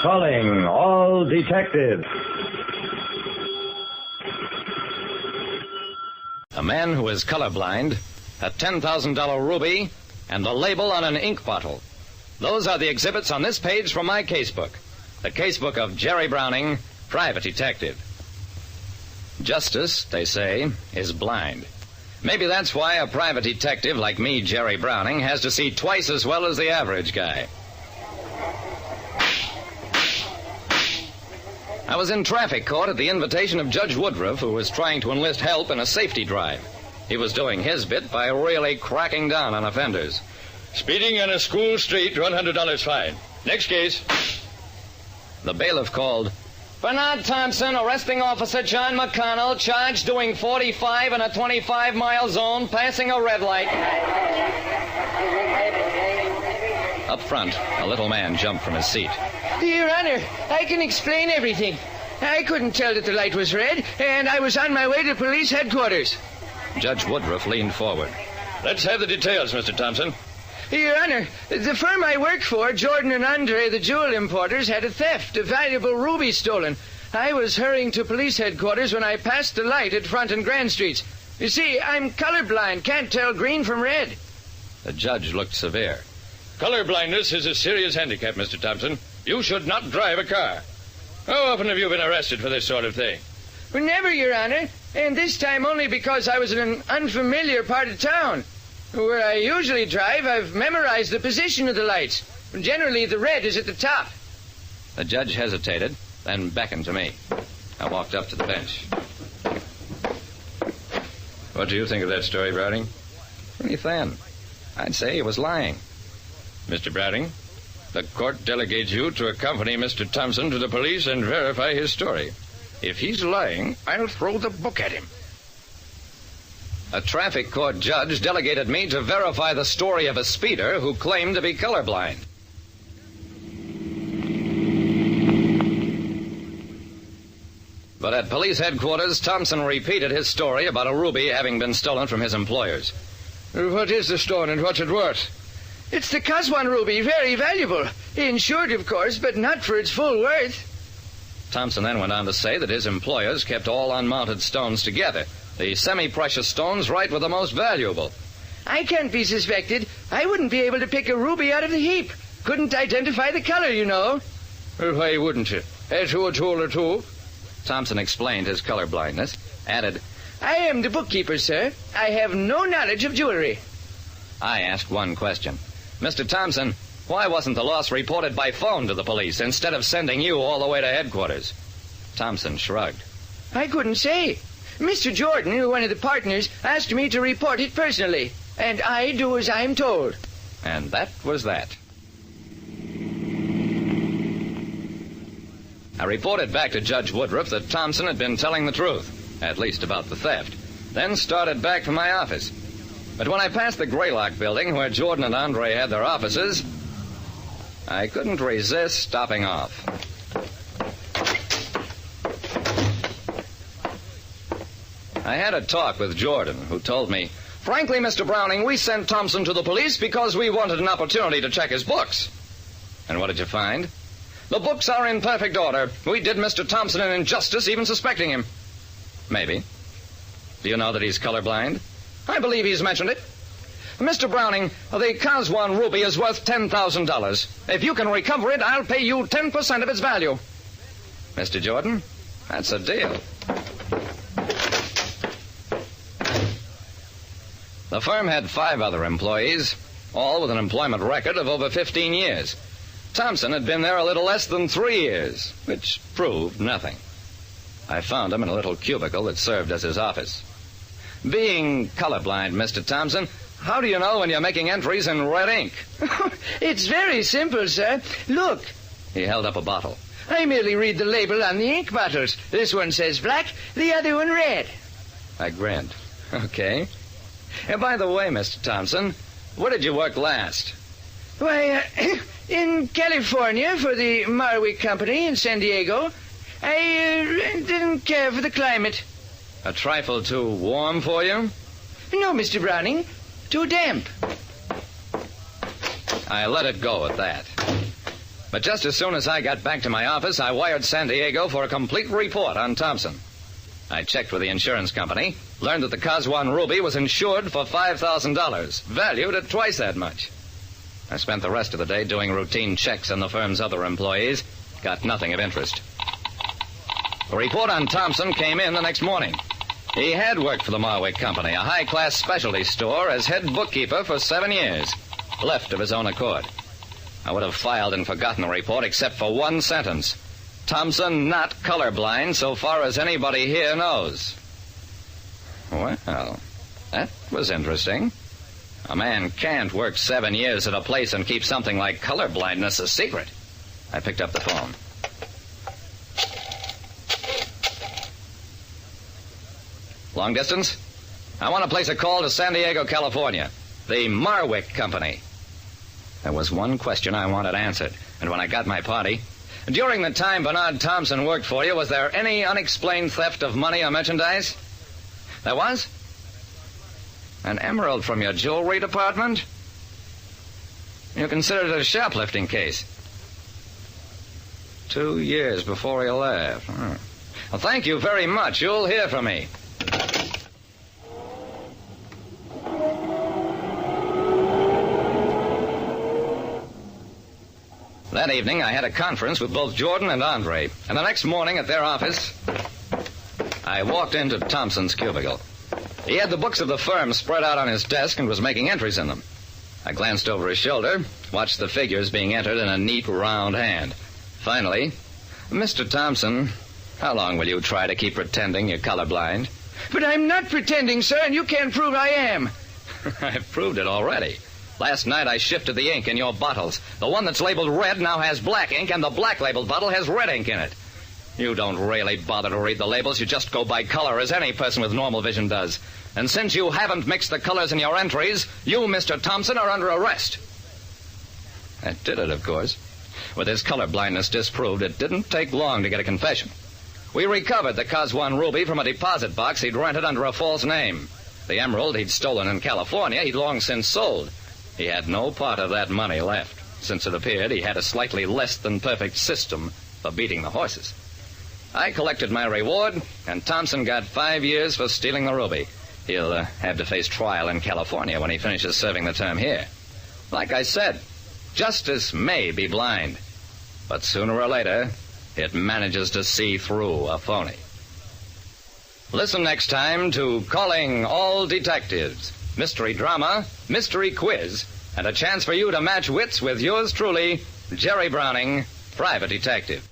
Calling all detectives. A man who is colorblind, a $10,000 ruby, and a label on an ink bottle. Those are the exhibits on this page from my casebook. The casebook of Jerry Browning, private detective. Justice, they say, is blind. Maybe that's why a private detective like me, Jerry Browning, has to see twice as well as the average guy. I was in traffic court at the invitation of Judge Woodruff, who was trying to enlist help in a safety drive. He was doing his bit by really cracking down on offenders. Speeding on a school street, $100 fine. Next case. The bailiff called, "Bernard Thompson, arresting officer John McConnell, charged doing 45 in a 25-mile zone, passing a red light." Up front, a little man jumped from his seat. Your Honor, I can explain everything. I couldn't tell that the light was red, and I was on my way to police headquarters. Judge Woodruff leaned forward. Let's have the details, Mr. Thompson. Your Honor, the firm I work for, Jordan and Andre, the jewel importers, had a theft, a valuable ruby stolen. I was hurrying to police headquarters when I passed the light at Front and Grand Streets. You see, I'm colorblind, can't tell green from red. The judge looked severe. Color blindness is a serious handicap, Mr. Thompson. You should not drive a car. How often have you been arrested for this sort of thing? Well, never, Your Honor, and this time only because I was in an unfamiliar part of town. Where I usually drive, I've memorized the position of the lights. Generally, the red is at the top. The judge hesitated, then beckoned to me. I walked up to the bench. What do you think of that story, Browning? Pretty thin. I'd say he was lying. Mr. Browning, the court delegates you to accompany Mr. Thompson to the police and verify his story. If he's lying, I'll throw the book at him. A traffic court judge delegated me to verify the story of a speeder who claimed to be colorblind. But at police headquarters, Thompson repeated his story about a ruby having been stolen from his employers. What is the stone and what's it worth? It's the Caswan ruby, very valuable. Insured, of course, but not for its full worth. Thompson then went on to say that his employers kept all unmounted stones together. The semi-precious stones right were the most valuable. I can't be suspected. I wouldn't be able to pick a ruby out of the heap. Couldn't identify the color, you know. Well, why wouldn't you? That's who told her to. Thompson explained his color blindness, added, I am the bookkeeper, sir. I have no knowledge of jewelry. I asked one question. Mr. Thompson, why wasn't the loss reported by phone to the police instead of sending you all the way to headquarters? Thompson shrugged. I couldn't say. Mr. Jordan, one of the partners, asked me to report it personally, and I do as I'm told. And that was that. I reported back to Judge Woodruff that Thompson had been telling the truth, at least about the theft, then started back for my office. But when I passed the Greylock building where Jordan and Andre had their offices, I couldn't resist stopping off. I had a talk with Jordan, who told me, frankly, Mr. Browning, we sent Thompson to the police because we wanted an opportunity to check his books. And what did you find? The books are in perfect order. We did Mr. Thompson an injustice even suspecting him. Maybe. Do you know that he's colorblind? I believe he's mentioned it. Mr. Browning, the Caswan ruby is worth $10,000. If you can recover it, I'll pay you 10% of its value. Mr. Jordan, that's a deal. The firm had 5 other employees, all with an employment record of over 15 years. Thompson had been there a little less than 3 years, which proved nothing. I found him in a little cubicle that served as his office. Being colorblind, Mr. Thompson, how do you know when you're making entries in red ink? It's very simple, sir. Look. He held up a bottle. I merely read the label on the ink bottles. This one says black, the other one red. I grinned. Okay. And by the way, Mr. Thompson, where did you work last? Why, in California for the Marwick Company in San Diego. I didn't care for the climate. A trifle too warm for you? No, Mr. Browning. Too damp. I let it go at that. But just as soon as I got back to my office, I wired San Diego for a complete report on Thompson. I checked with the insurance company, learned that the Coswan Ruby was insured for $5,000, valued at twice that much. I spent the rest of the day doing routine checks on the firm's other employees, got nothing of interest. The report on Thompson came in the next morning. He had worked for the Marwick Company, a high-class specialty store, as head bookkeeper for 7 years. Left of his own accord. I would have filed and forgotten the report except for one sentence. Thompson not colorblind so far as anybody here knows. Well, that was interesting. A man can't work 7 years at a place and keep something like colorblindness a secret. I picked up the phone. Long distance? I want to place a call to San Diego, California. The Marwick Company. There was one question I wanted answered, and when I got my party... During the time Bernard Thompson worked for you, was there any unexplained theft of money or merchandise? There was? An emerald from your jewelry department? You considered it a shoplifting case. 2 years before he left. Well, thank you very much. You'll hear from me. That evening, I had a conference with both Jordan and Andre, and the next morning at their office, I walked into Thompson's cubicle. He had the books of the firm spread out on his desk and was making entries in them. I glanced over his shoulder, watched the figures being entered in a neat, round hand. Finally, Mr. Thompson, how long will you try to keep pretending you're colorblind? But I'm not pretending, sir, and you can't prove I am. I've proved it already. Last night I shifted the ink in your bottles. The one that's labeled red now has black ink, and the black-labeled bottle has red ink in it. You don't really bother to read the labels. You just go by color, as any person with normal vision does. And since you haven't mixed the colors in your entries, you, Mr. Thompson, are under arrest. That did it, of course. With his color blindness disproved, it didn't take long to get a confession. We recovered the Coswan Ruby from a deposit box he'd rented under a false name. The emerald he'd stolen in California he'd long since sold. He had no part of that money left, since it appeared he had a slightly less than perfect system for beating the horses. I collected my reward, and Thompson got 5 years for stealing the ruby. He'll have to face trial in California when he finishes serving the term here. Like I said, justice may be blind, but sooner or later, it manages to see through a phony. Listen next time to Calling All Detectives. Mystery drama, mystery quiz, and a chance for you to match wits with yours truly, Jerry Browning, Private Detective.